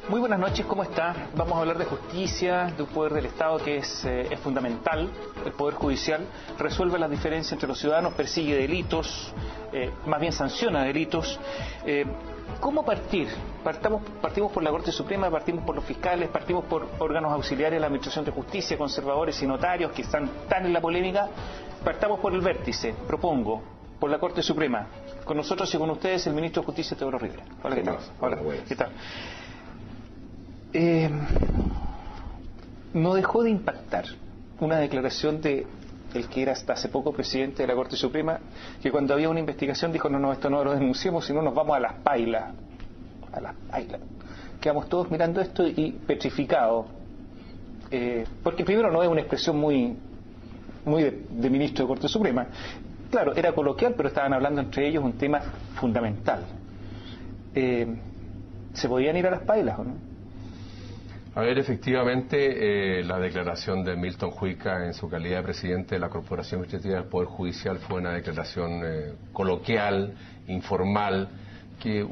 Muy buenas noches, ¿cómo está? Vamos a hablar de justicia, de un poder del Estado que es fundamental. El Poder Judicial resuelve las diferencias entre los ciudadanos, persigue delitos, más bien sanciona delitos. ¿Cómo partir? Partimos por la Corte Suprema, partimos por los fiscales, partimos por órganos auxiliares de la Administración de Justicia, conservadores y notarios que están tan en la polémica. Partamos por el vértice, propongo, por la Corte Suprema. Con nosotros y con ustedes el Ministro de Justicia, Teodoro Rivera. Hola, ¿qué tal? Hola, ¿qué tal? No dejó de impactar una declaración de el que era hasta hace poco presidente de la Corte Suprema, que cuando había una investigación dijo, no, esto no lo denunciemos, sino nos vamos a las pailas. A las pailas. Quedamos todos mirando esto y petrificados. Porque primero no es una expresión muy de ministro de Corte Suprema. Claro, era coloquial, pero estaban hablando entre ellos un tema fundamental. ¿Se podían ir a las pailas o no? A ver, efectivamente, la declaración de Milton Juica en su calidad de presidente de la Corporación Administrativa del Poder Judicial fue una declaración coloquial, informal, que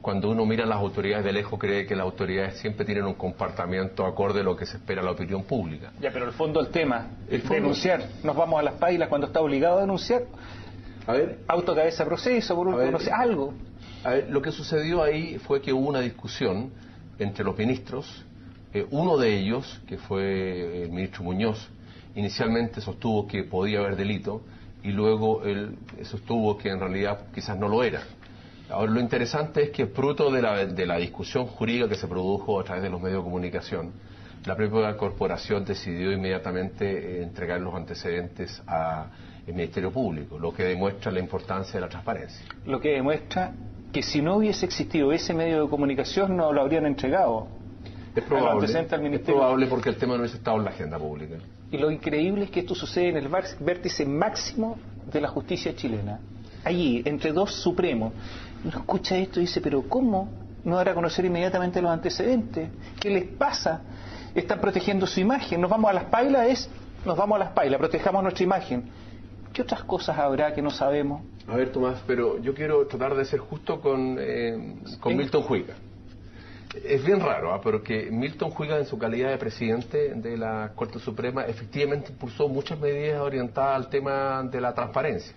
cuando uno mira a las autoridades de lejos, cree que las autoridades siempre tienen un comportamiento acorde a lo que se espera de la opinión pública. Ya, pero el fondo del tema, denunciar, nos vamos a las pailas cuando está obligado a denunciar. A ver, autocabeza proceso, por último, no sé, algo. A ver, lo que sucedió ahí fue que hubo una discusión entre los ministros. Uno de ellos, que fue el ministro Muñoz, inicialmente sostuvo que podía haber delito y luego él sostuvo que en realidad quizás no lo era. Ahora, lo interesante es que fruto de la discusión jurídica que se produjo a través de los medios de comunicación, la propia corporación decidió inmediatamente entregar los antecedentes al Ministerio Público, lo que demuestra la importancia de la transparencia. Lo que demuestra que si no hubiese existido ese medio de comunicación no lo habrían entregado. Es probable porque el tema no hubiese estado en la agenda pública. Y lo increíble es que esto sucede en el vértice máximo de la justicia chilena. Allí, entre dos supremos. Uno escucha esto y dice, pero ¿cómo no dar a conocer inmediatamente los antecedentes? ¿Qué les pasa? Están protegiendo su imagen. Nos vamos a las pailas, protejamos nuestra imagen. ¿Qué otras cosas habrá que no sabemos? A ver, Tomás, pero yo quiero tratar de ser justo con Milton Juica. Es bien raro, porque Milton Juica, en su calidad de presidente de la Corte Suprema, efectivamente impulsó muchas medidas orientadas al tema de la transparencia.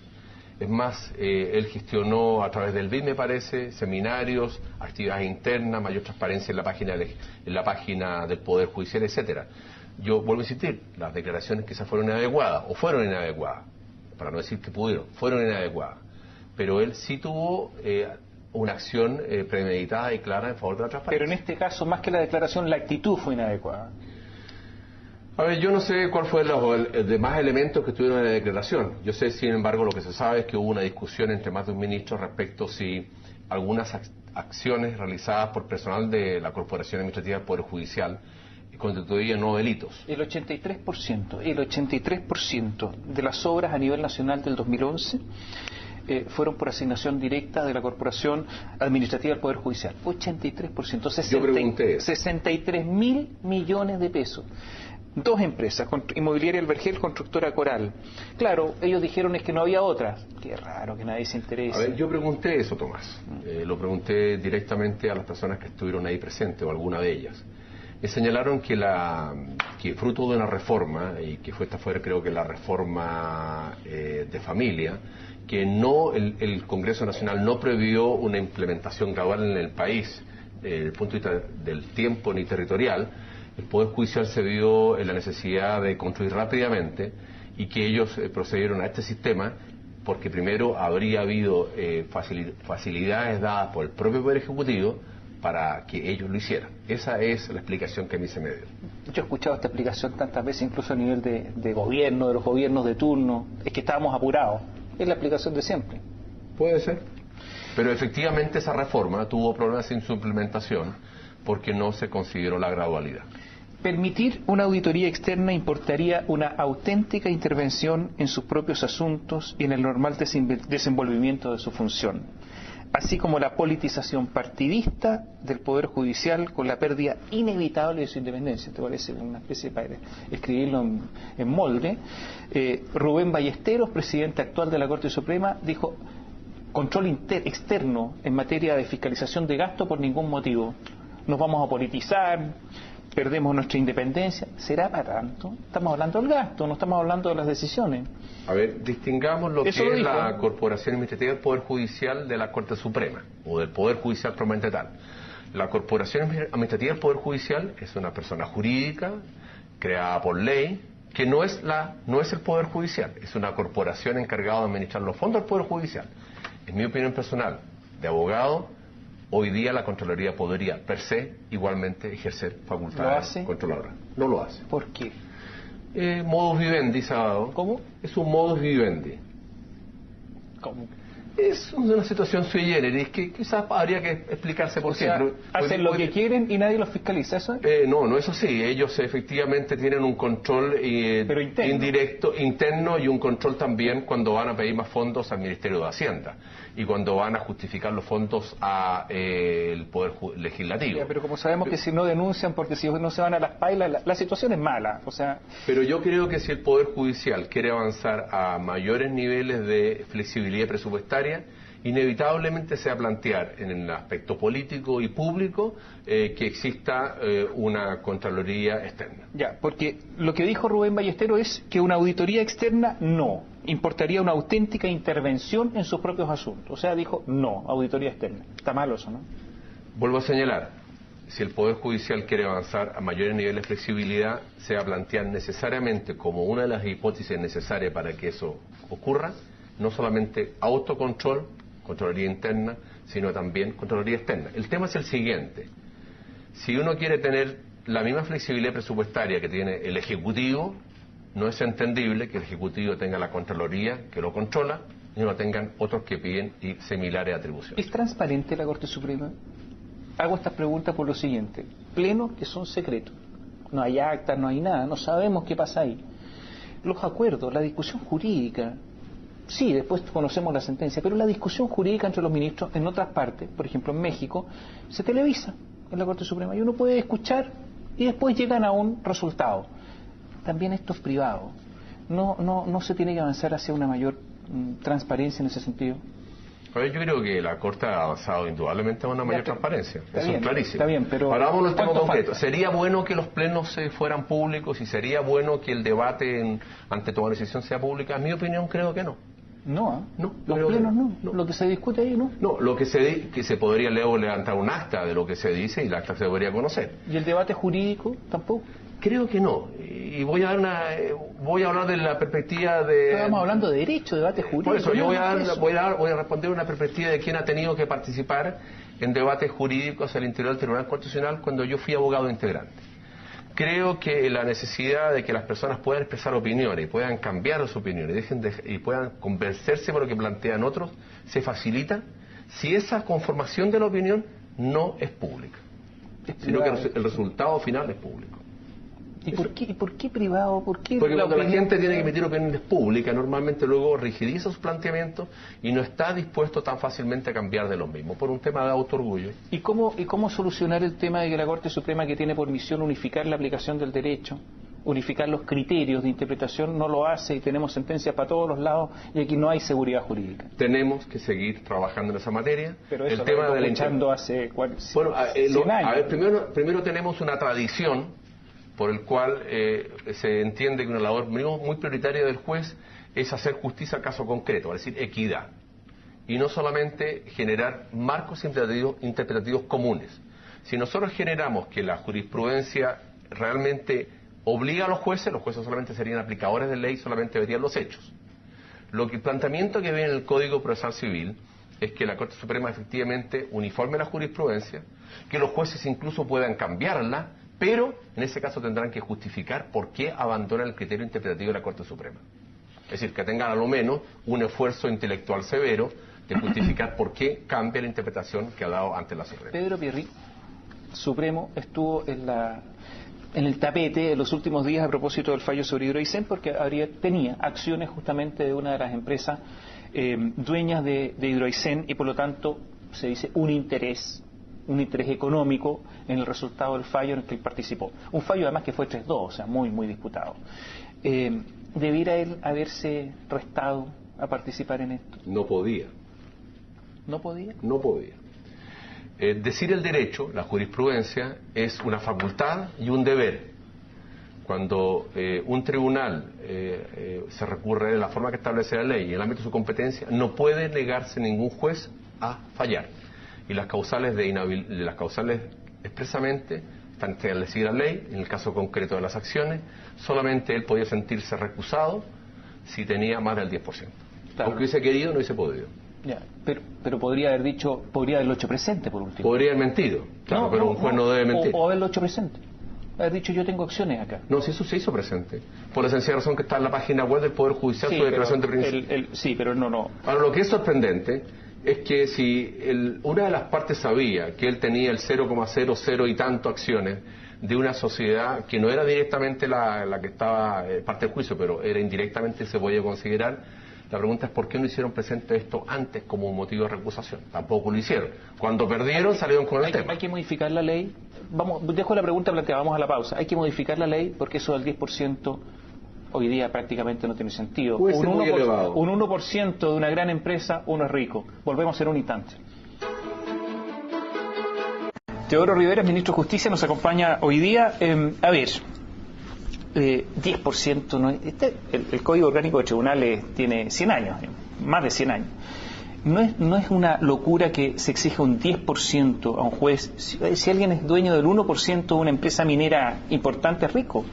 Es más, él gestionó a través del BID, me parece, seminarios, actividades internas, mayor transparencia en la página del Poder Judicial, etcétera. Yo vuelvo a insistir, las declaraciones quizás fueron inadecuadas, para no decir que fueron inadecuadas. Pero él sí tuvo una acción premeditada y clara en favor de la transparencia. Pero en este caso, más que la declaración, la actitud fue inadecuada. A ver, yo no sé cuál fue los demás elementos que estuvieron en la declaración. Yo sé, sin embargo, lo que se sabe es que hubo una discusión entre más de un ministro respecto si algunas acciones realizadas por personal de la Corporación Administrativa del Poder Judicial constituían no delitos. El 83% de las obras a nivel nacional del 2011 fueron por asignación directa de la Corporación Administrativa del Poder Judicial. 83%. Yo pregunté. 63.000 millones de pesos. Dos empresas, Inmobiliaria El Vergel, Constructora Coral. Claro, ellos dijeron es que no había otras. Qué raro que nadie se interese. A ver, yo pregunté eso, Tomás. Lo pregunté directamente a las personas que estuvieron ahí presentes, o alguna de ellas. Me señalaron que fruto de una reforma, y que esta fue creo que la reforma de familia, que el Congreso Nacional no previó una implementación gradual en el país, desde el punto de vista del tiempo ni territorial. El Poder Judicial se vio en la necesidad de construir rápidamente y que ellos procedieron a este sistema porque primero habría habido facilidades dadas por el propio Poder Ejecutivo para que ellos lo hicieran. Esa es la explicación que a mí se me dio. Yo he escuchado esta explicación tantas veces, incluso a nivel de gobierno, de los gobiernos de turno, es que estábamos apurados. Es la explicación de siempre. Puede ser. Pero efectivamente esa reforma tuvo problemas en su implementación porque no se consideró la gradualidad. Permitir una auditoría externa importaría una auténtica intervención en sus propios asuntos y en el normal desenvolvimiento de su función, así como la politización partidista del Poder Judicial con la pérdida inevitable de su independencia. ¿Te parece una especie para escribirlo en molde? Rubén Ballesteros, presidente actual de la Corte Suprema, dijo: control externo en materia de fiscalización de gasto por ningún motivo. nos vamos a politizar, perdemos nuestra independencia. ¿Será para tanto? Estamos hablando del gasto, no estamos hablando de las decisiones. A ver, distingamos lo Eso que lo es dijo. la Corporación Administrativa del Poder Judicial de la Corte Suprema, o del Poder Judicial propiamente tal. La Corporación Administrativa del Poder Judicial es una persona jurídica, creada por ley, que no es el Poder Judicial, es una corporación encargada de administrar los fondos del Poder Judicial. En mi opinión personal, de abogado, hoy día la Contraloría podría, per se, igualmente ejercer facultades controladoras. No lo hace. ¿Por qué? Modus vivendi, Sábado. ¿Cómo? Es un modus vivendi. ¿Cómo? Es una situación sui generis que quizás habría que explicarse por O qué. sea, pero hacen lo que quieren y nadie los fiscaliza, ¿eso es? no es así. Ellos efectivamente tienen un control Pero interno. indirecto, interno, y un control también cuando van a pedir más fondos al Ministerio de Hacienda y cuando van a justificar los fondos al Poder Legislativo. Ya, pero como sabemos que si no denuncian, porque si no se van a las pailas, la situación es mala. O sea, Pero yo creo que si el Poder Judicial quiere avanzar a mayores niveles de flexibilidad presupuestaria, inevitablemente se va a plantear en el aspecto político y público que exista una Contraloría externa. ya, porque lo que dijo Rubén Ballestero es que una auditoría externa no, importaría una auténtica intervención en sus propios asuntos. O sea, dijo no, auditoría externa. Está malo eso, ¿no? Vuelvo a señalar, si el Poder Judicial quiere avanzar a mayores niveles de flexibilidad, se va a plantear necesariamente como una de las hipótesis necesarias para que eso ocurra, no solamente autocontrol, Contraloría interna, sino también Contraloría externa. El tema es el siguiente: si uno quiere tener la misma flexibilidad presupuestaria que tiene el Ejecutivo, no es entendible que el Ejecutivo tenga la Contraloría que lo controla y no tengan otros que piden similares atribuciones. ¿Es transparente la Corte Suprema? Hago estas preguntas por lo siguiente: plenos que son secretos, no hay actas, no hay nada, no sabemos qué pasa ahí. Los acuerdos, la discusión jurídica, sí, después conocemos la sentencia, pero la discusión jurídica entre los ministros en otras partes, por ejemplo en México, se televisa en la Corte Suprema y uno puede escuchar y después llegan a un resultado. También esto es privado. No se tiene que avanzar hacia una mayor transparencia en ese sentido. A ver, yo creo que la Corte ha avanzado indudablemente a una mayor transparencia. Eso es clarísimo. Está bien, pero ahora vamos al tema ¿cuánto concreto. falta? ¿Sería bueno que los plenos fueran públicos y sería bueno que el debate ante toda decisión sea pública? En mi opinión, creo que no. No, No, los creo plenos que no. Lo que se discute ahí no. No, lo que se podría luego levantar un acta de lo que se dice y el acta se debería conocer. ¿Y el debate jurídico tampoco? Creo que no. Y voy a hablar de la perspectiva de... Estábamos hablando de derecho, debate jurídico. Por eso, yo eso. voy a responder una perspectiva de quien ha tenido que participar en debates jurídicos al interior del Tribunal Constitucional cuando yo fui abogado integrante. Creo que la necesidad de que las personas puedan expresar opiniones y puedan cambiar sus opiniones y puedan convencerse por lo que plantean otros, se facilita si esa conformación de la opinión no es pública, sino que el resultado final es público. ¿Y por qué privado? ¿Por qué Porque cuando la opinión? gente tiene que emitir opiniones públicas, normalmente luego rigidiza sus planteamientos y no está dispuesto tan fácilmente a cambiar de los mismos, por un tema de autoorgullo. ¿Y cómo solucionar el tema de que la Corte Suprema, que tiene por misión unificar la aplicación del derecho, unificar los criterios de interpretación, no lo hace y tenemos sentencias para todos los lados y aquí no hay seguridad jurídica? Tenemos que seguir trabajando en esa materia. Pero eso el tema de la echando hace 100 años. A ver, primero tenemos una tradición por el cual se entiende que una labor muy prioritaria del juez es hacer justicia al caso concreto, es decir, equidad. Y no solamente generar marcos interpretativos comunes. Si nosotros generamos que la jurisprudencia realmente obliga a los jueces solamente serían aplicadores de ley, solamente verían los hechos. El planteamiento que viene en el Código Procesal Civil es que la Corte Suprema efectivamente uniforme la jurisprudencia, que los jueces incluso puedan cambiarla, pero en ese caso tendrán que justificar por qué abandonan el criterio interpretativo de la Corte Suprema. Es decir, que tengan a lo menos un esfuerzo intelectual severo de justificar por qué cambia la interpretación que ha dado ante la Suprema. Pedro Pierri, Supremo, estuvo en el tapete en los últimos días a propósito del fallo sobre Hidroaicén porque tenía acciones justamente de una de las empresas dueñas de Hidroaicén y por lo tanto se dice un interés económico en el resultado del fallo en el que él participó. Un fallo además que fue 3-2, o sea, muy, muy disputado. ¿Debiera él haberse restado a participar en esto? No podía. ¿No podía? No podía. Decir el derecho, la jurisprudencia, es una facultad y un deber. Cuando un tribunal se recurre de la forma que establece la ley y en el ámbito de su competencia, no puede negarse ningún juez a fallar. Y las causales las causales expresamente están establecidas en la ley. En el caso concreto de las acciones, solamente él podía sentirse recusado si tenía más del 10%. Claro. Aunque hubiese querido, no hubiese podido. Ya, pero podría haberlo hecho presente por último. Podría haber mentido, claro, pero un juez no debe mentir. O haberlo hecho presente. Haber dicho, yo tengo acciones acá. No, si eso se hizo presente. Por la sencilla razón que está en la página web del Poder Judicial, su declaración de principios. Sí, pero no. Ahora, lo que es sorprendente es que si una de las partes sabía que él tenía el 0,00 y tanto acciones de una sociedad que no era directamente la que estaba parte del juicio, pero era indirectamente, se podía considerar, la pregunta es por qué no hicieron presente esto antes como un motivo de recusación. Tampoco lo hicieron. Cuando perdieron, salieron con el tema. Hay que modificar la ley. Dejo la pregunta planteada, vamos a la pausa. Hay que modificar la ley porque eso del 10% hoy día prácticamente no tiene sentido. Un 1% de una gran empresa, uno es rico. Volvemos en un instante. Teodoro Rivera, ministro de Justicia, nos acompaña hoy día. 10%, ¿no? El Código Orgánico de Tribunales tiene 100 años, más de 100 años. No es una locura que se exija un 10% a un juez. Si alguien es dueño del 1% de una empresa minera importante, es rico,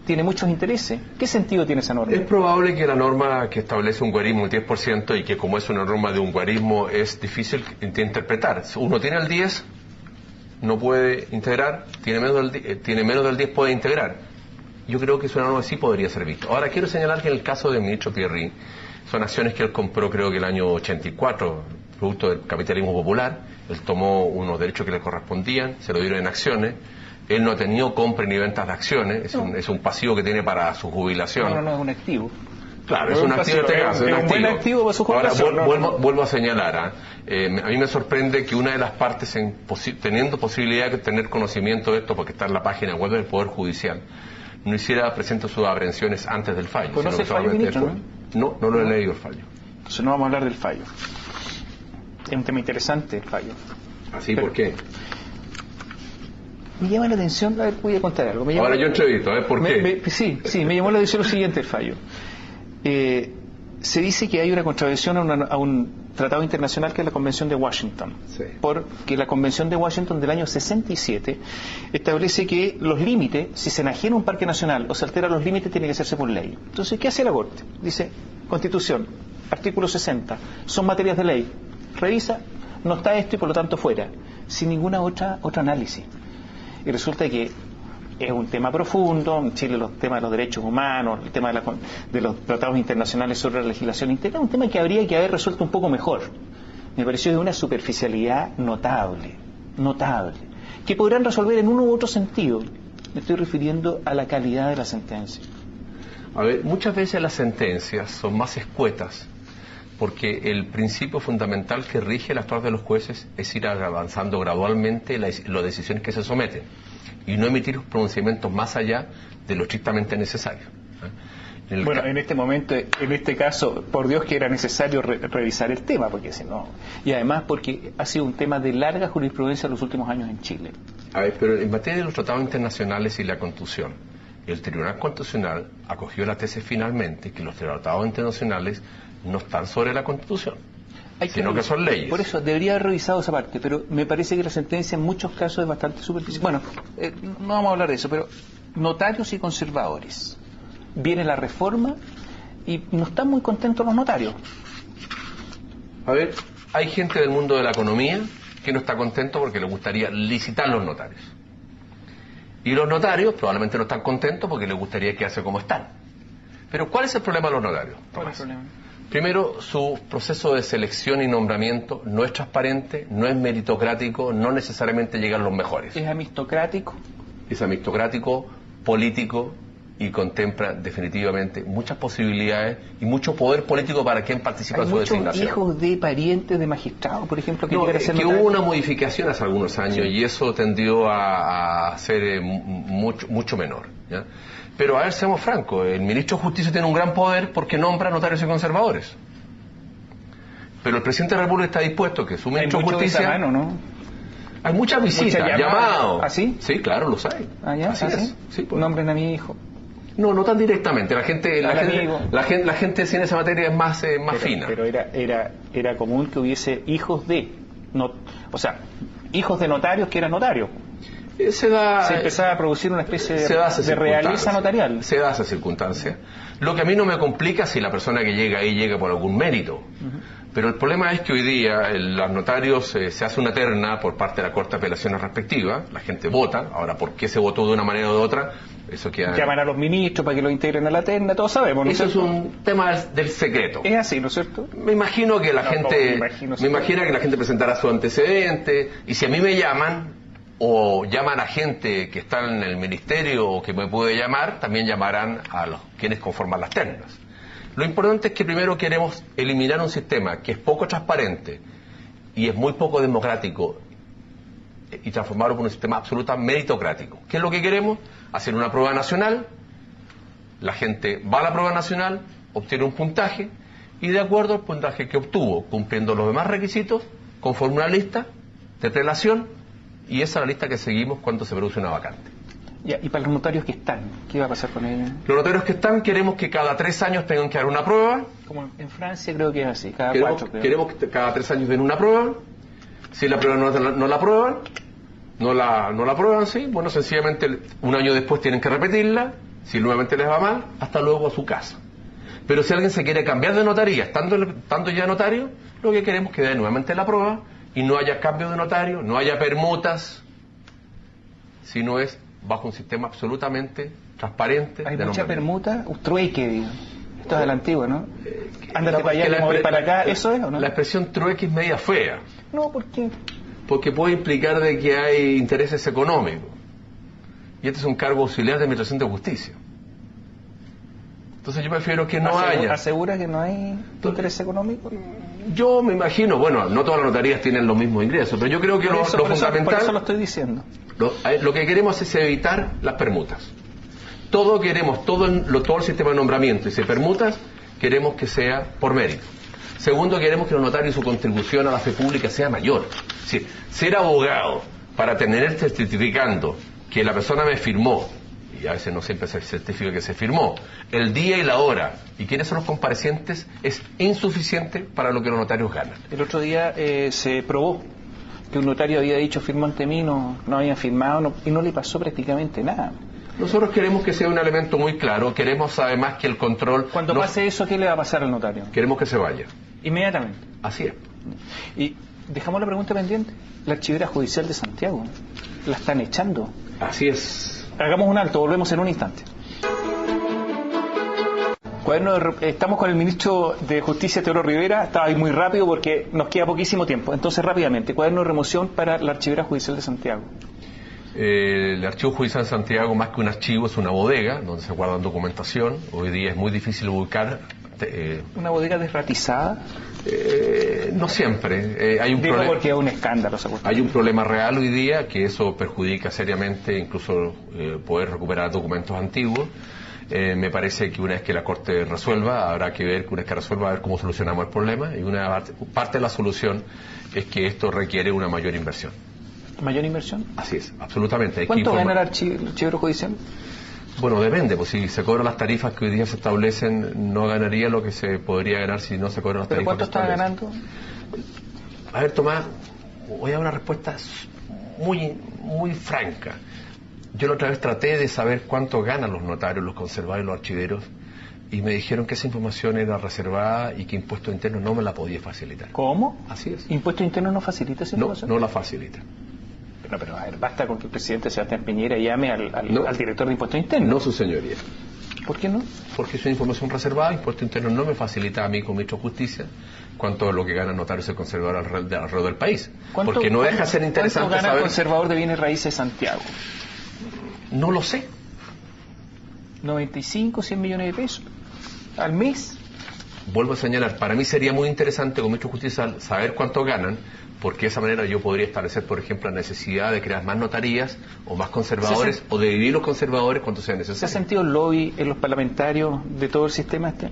tiene muchos intereses. ¿Qué sentido tiene esa norma? Es probable que la norma que establece un guarismo del 10% y que como es una norma de un guarismo es difícil de interpretar. Uno tiene el 10, no puede integrar, tiene menos del 10 puede integrar. Yo creo que es una norma que sí podría ser vista. Ahora quiero señalar que en el caso del ministro Pierri, son acciones que él compró creo que el año 84, producto del capitalismo popular. Él tomó unos derechos que le correspondían, se lo dieron en acciones. Él no ha tenido compra ni ventas de acciones, es un pasivo que tiene para su jubilación. No, es un activo. Claro, es un activo este caso. Es un buen activo para su jubilación. Ahora, vuelvo a señalar, a mí me sorprende que una de las partes, teniendo posibilidad de tener conocimiento de esto, porque está en la página web del Poder Judicial, no hiciera presente sus aprehensiones antes del fallo. ¿Conoce el fallo, ministro? No lo he leído el fallo. Entonces no vamos a hablar del fallo. Es un tema interesante el fallo. ¿Así? ¿Por qué? Me llama la atención, a ver, voy a contar algo. Ahora yo entrevisto, ¿por qué? Sí, me llamó la atención lo siguiente el fallo. Se dice que hay una contravención a un tratado internacional que es la Convención de Washington. Sí. Porque la Convención de Washington del año 67 establece que los límites, si se enajena un parque nacional o se alteran los límites, tiene que hacerse por ley. Entonces, ¿qué hace la Corte? Dice, Constitución, artículo 60, son materias de ley. Revisa, no está esto y por lo tanto fuera. Sin ninguna otro análisis. Y resulta que es un tema profundo. En Chile los temas de los derechos humanos, el tema de los tratados internacionales sobre la legislación interna, es un tema que habría que haber resuelto un poco mejor. Me pareció de una superficialidad notable, que podrán resolver en uno u otro sentido. Me estoy refiriendo a la calidad de la sentencia. A ver, muchas veces las sentencias son más escuetas porque el principio fundamental que rige el actuar de los jueces es ir avanzando gradualmente las decisiones que se someten y no emitir pronunciamientos más allá de lo estrictamente necesario. En este momento, en este caso, por Dios que era necesario revisar el tema, porque si no, y además porque ha sido un tema de larga jurisprudencia en los últimos años en Chile. A ver, pero en materia de los tratados internacionales y la Constitución, el Tribunal Constitucional acogió la tesis finalmente que los tratados internacionales no están sobre la Constitución, sino que son leyes. Por eso, debería haber revisado esa parte, pero me parece que la sentencia en muchos casos es bastante superficial. Bueno, no vamos a hablar de eso, pero notarios y conservadores. Viene la reforma y no están muy contentos los notarios. A ver, hay gente del mundo de la economía que no está contento porque le gustaría licitar los notarios. Y los notarios probablemente no están contentos porque les gustaría quedarse como están. Pero ¿cuál es el problema de los notarios? ¿Cuál es el problema? Primero, su proceso de selección y nombramiento no es transparente, no es meritocrático, no necesariamente llegan los mejores. ¿Es amistocrático? Es amistocrático, político y contempla definitivamente muchas posibilidades y mucho poder político para quien participa en su designación. ¿Hay muchos hijos de parientes de magistrados, por ejemplo, que llegan a ser notarios? Hubo una modificación hace algunos años y eso tendió a ser mucho menor, ¿ya? Pero a ver, seamos francos, el ministro de Justicia tiene un gran poder porque nombra notarios y conservadores. Pero el presidente de la República está dispuesto que su ministro de Justicia... Mano, ¿no? Hay muchas visitas, llamados. ¿Así? Sí, claro, los hay. ¿Ya? Así es. Sí, pues. Nombren a mi hijo. No, no tan directamente. La gente sin esa materia es más fina. Pero era común que hubiese hijos de, hijos de notarios que eran notarios. Se empezaba a producir una especie de realeza notarial. Se da esa circunstancia. Lo que a mí no me complica si la persona que llega ahí llega por algún mérito. Pero el problema es que hoy día los notarios se hace una terna por parte de la Corte de Apelaciones respectiva, la gente vota. Ahora, ¿por qué se votó de una manera o de otra? Eso queda... Llaman a los ministros para que lo integren a la terna, todos sabemos, ¿no? Eso es un tema del secreto. Es así, ¿no es cierto? Me imagino que la gente presentará su antecedente, y si a mí me llaman, o llaman a gente que está en el ministerio o que me puede llamar, también llamarán a los quienes conforman las ternas. Lo importante es que primero queremos eliminar un sistema que es poco transparente y es muy poco democrático y transformarlo en un sistema absolutamente meritocrático. ¿Qué es lo que queremos? Hacer una prueba nacional, la gente va a la prueba nacional, obtiene un puntaje y de acuerdo al puntaje que obtuvo, cumpliendo los demás requisitos, conforma una lista de prelación y esa es la lista que seguimos cuando se produce una vacante. Ya, y para los notarios que están, ¿qué va a pasar con ellos? Los notarios que están queremos que cada 3 años tengan que dar una prueba. Como en Francia creo que es así, cada 4 creo. Queremos que cada 3 años den una prueba. Si la prueba no la aprueban, no la aprueban, sí, bueno, sencillamente un año después tienen que repetirla. Si nuevamente les va mal, hasta luego a su casa. Pero si alguien se quiere cambiar de notaría, estando ya notario, lo que queremos es que dé nuevamente la prueba y no haya cambio de notario, no haya permutas, sino es bajo un sistema absolutamente transparente. Hay mucha permuta, trueque, digo. Esto es de la antigua, ¿no? Ándate para allá, mover para acá, ¿eso es o no? La expresión trueque es media fea. No, ¿por qué? Porque puede implicar de que hay intereses económicos. Y este es un cargo auxiliar de Administración de Justicia. Entonces yo prefiero que no haya. ¿Asegura que no hay interés económico? Yo me imagino, bueno, no todas las notarías tienen los mismos ingresos, pero yo creo que lo fundamental... Por eso lo estoy diciendo. Lo que queremos es evitar las permutas. Todo el sistema de nombramiento y si permutas, queremos que sea por mérito. Segundo, queremos que los notarios su contribución a la fe pública sea mayor. Es decir, ser abogado para tener certificando que la persona me firmó, y a veces no siempre se certifica que se firmó, el día y la hora, y quiénes son los comparecientes, es insuficiente para lo que los notarios ganan. El otro día se probó que un notario había dicho firmó ante mí, no habían firmado, y no le pasó prácticamente nada. Nosotros queremos que sea un elemento muy claro, queremos además que el control... Cuando pase eso, ¿qué le va a pasar al notario? Queremos que se vaya. Inmediatamente. Así es. Y dejamos la pregunta pendiente. La Archivera Judicial de Santiago, ¿la están echando? Así es. Hagamos un alto, volvemos en un instante. Estamos con el ministro de Justicia, Teodoro Rivera. Estaba ahí muy rápido porque nos queda poquísimo tiempo. Entonces, rápidamente, cuaderno de remoción para la Archivera Judicial de Santiago. El Archivo Judicial de Santiago, más que un archivo, es una bodega donde se guardan documentación. Hoy día es muy difícil ubicar. ¿Una bodega desratizada? No siempre. Hay un problema, porque es un escándalo. Hay un problema real hoy día que eso perjudica seriamente incluso poder recuperar documentos antiguos. Me parece que una vez que la Corte resuelva, habrá que ver, que una vez que resuelva, a ver cómo solucionamos el problema. Y una parte de la solución es que esto requiere una mayor inversión. ¿Mayor inversión? Así es, absolutamente. ¿Cuánto gana el archivero judicial? Bueno, depende, pues si se cobran las tarifas que hoy día se establecen, no ganaría lo que se podría ganar si no se cobran las tarifas. ¿Pero cuánto está ganando? A ver, Tomás, voy a dar una respuesta muy franca. Yo la otra vez traté de saber cuánto ganan los notarios, los conservadores y los archiveros, y me dijeron que esa información era reservada y que Impuesto Interno no me la podía facilitar. ¿Cómo? Así es. ¿Impuesto Interno no facilita esa información? No la facilita. Pero a ver, basta con que el presidente Sebastián Piñera llame al director de Impuesto Interno. No, su señoría. ¿Por qué no? Porque es una información reservada. Impuesto Interno no me facilita a mí como ministro de Justicia cuánto es lo que gana el notario y el conservador alrededor del país. Porque no deja de ser interesante ¿cuánto gana saber... el conservador de bienes raíces de Santiago? No lo sé. 95, 100 millones de pesos al mes. Vuelvo a señalar, para mí sería muy interesante como ministro de Justicia saber cuánto ganan, porque de esa manera yo podría establecer, por ejemplo, la necesidad de crear más notarías o más conservadores o de dividir los conservadores cuando sea necesario. ¿Se ha sentido el lobby en los parlamentarios de todo el sistema este?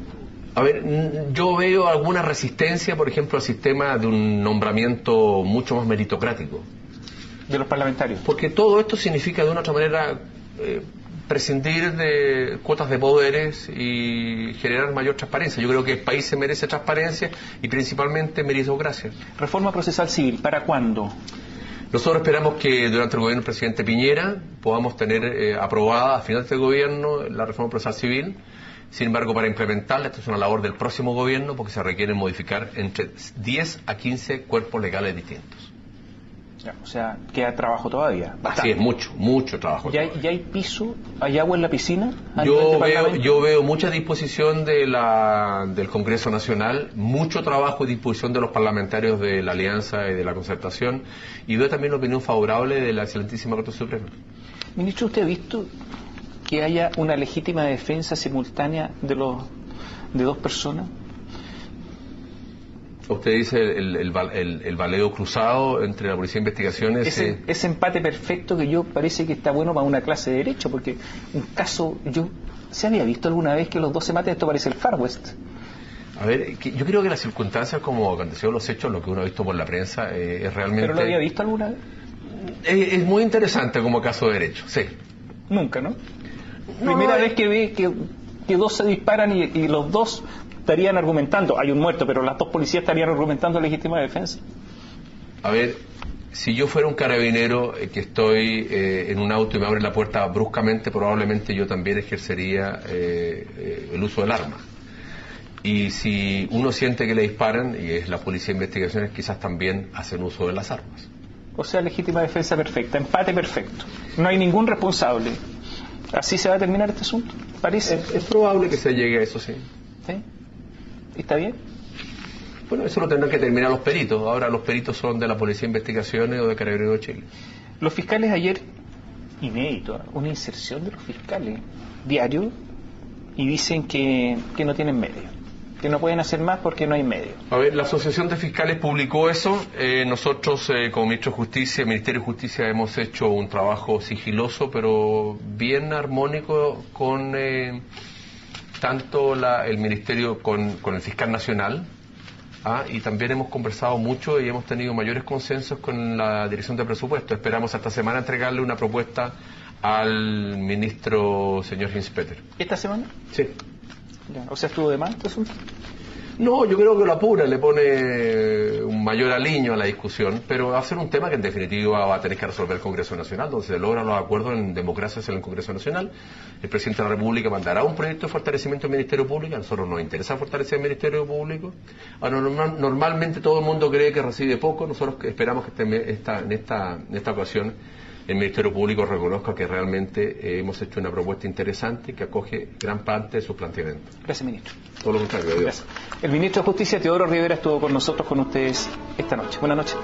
A ver, yo veo alguna resistencia, por ejemplo, al sistema de un nombramiento mucho más meritocrático. de los parlamentarios. Porque todo esto significa de una otra manera prescindir de cuotas de poderes y generar mayor transparencia. Yo creo que el país se merece transparencia y principalmente meritocracia. Reforma procesal civil, ¿para cuándo? Nosotros esperamos que durante el gobierno del presidente Piñera podamos tener aprobada a final de este gobierno la reforma procesal civil. Sin embargo, para implementarla, esto es una labor del próximo gobierno porque se requiere modificar entre 10 a 15 cuerpos legales distintos. Ya, o sea, queda trabajo todavía. Así es, mucho trabajo. ¿Ya hay piso, hay agua en la piscina? Yo veo mucha disposición del Congreso Nacional, mucho trabajo y disposición de los parlamentarios de la Alianza y de la Concertación, y veo también una opinión favorable de la excelentísima Corte Suprema. Ministro, ¿usted ha visto que haya una legítima defensa simultánea de dos personas? Usted dice el baleo cruzado entre la Policía de Investigaciones... Ese empate perfecto que yo parece que está bueno para una clase de derecho, porque un caso, ¿se había visto alguna vez que los dos se maten? Esto parece el Far West. A ver, yo creo que las circunstancias como aconteció los hechos, lo que uno ha visto por la prensa, es realmente... ¿Pero lo había visto alguna vez? Es muy interesante como caso de derecho, sí. Nunca, ¿no? Primera vez que ve que dos se disparan y los dos estarían argumentando, hay un muerto, pero las dos policías estarían argumentando legítima defensa. A ver, si yo fuera un carabinero que estoy en un auto y me abre la puerta bruscamente, probablemente yo también ejercería el uso del arma. Y si uno siente que le disparan, y es la Policía de Investigaciones, quizás también hacen uso de las armas. O sea, legítima defensa perfecta, empate perfecto. No hay ningún responsable. ¿Así se va a terminar este asunto? ¿Parece? Es probable que se llegue a eso, sí. ¿Sí? ¿Está bien? Bueno, eso lo tendrán que terminar los peritos. Ahora los peritos son de la Policía de Investigaciones o de Carabineros de Chile. Los fiscales ayer, inédito, una inserción de los fiscales, diario, y dicen que no tienen medios, que no pueden hacer más porque no hay medios. A ver, la Asociación de Fiscales publicó eso. Nosotros, como Ministro de Justicia, Ministerio de Justicia, hemos hecho un trabajo sigiloso, pero bien armónico con tanto el Ministerio con el Fiscal Nacional, y también hemos conversado mucho y hemos tenido mayores consensos con la Dirección de Presupuesto. Esperamos esta semana entregarle una propuesta al ministro señor Hinspeter. ¿Esta semana? Sí. Ya. O sea, ¿estuvo de más este asunto? No, yo creo que lo apura, le pone un mayor aliño a la discusión, pero va a ser un tema que en definitiva va a tener que resolver el Congreso Nacional, donde se logran los acuerdos en democracia en el Congreso Nacional. El presidente de la República mandará un proyecto de fortalecimiento del Ministerio Público. A nosotros nos interesa fortalecer el Ministerio Público. Ahora, normalmente todo el mundo cree que recibe poco. Nosotros esperamos que en esta ocasión el Ministerio Público reconozca que realmente hemos hecho una propuesta interesante que acoge gran parte de sus planteamientos. Gracias, ministro. Todo lo contrario. Gracias. El ministro de Justicia, Teodoro Rivera, estuvo con nosotros, con ustedes esta noche. Buenas noches.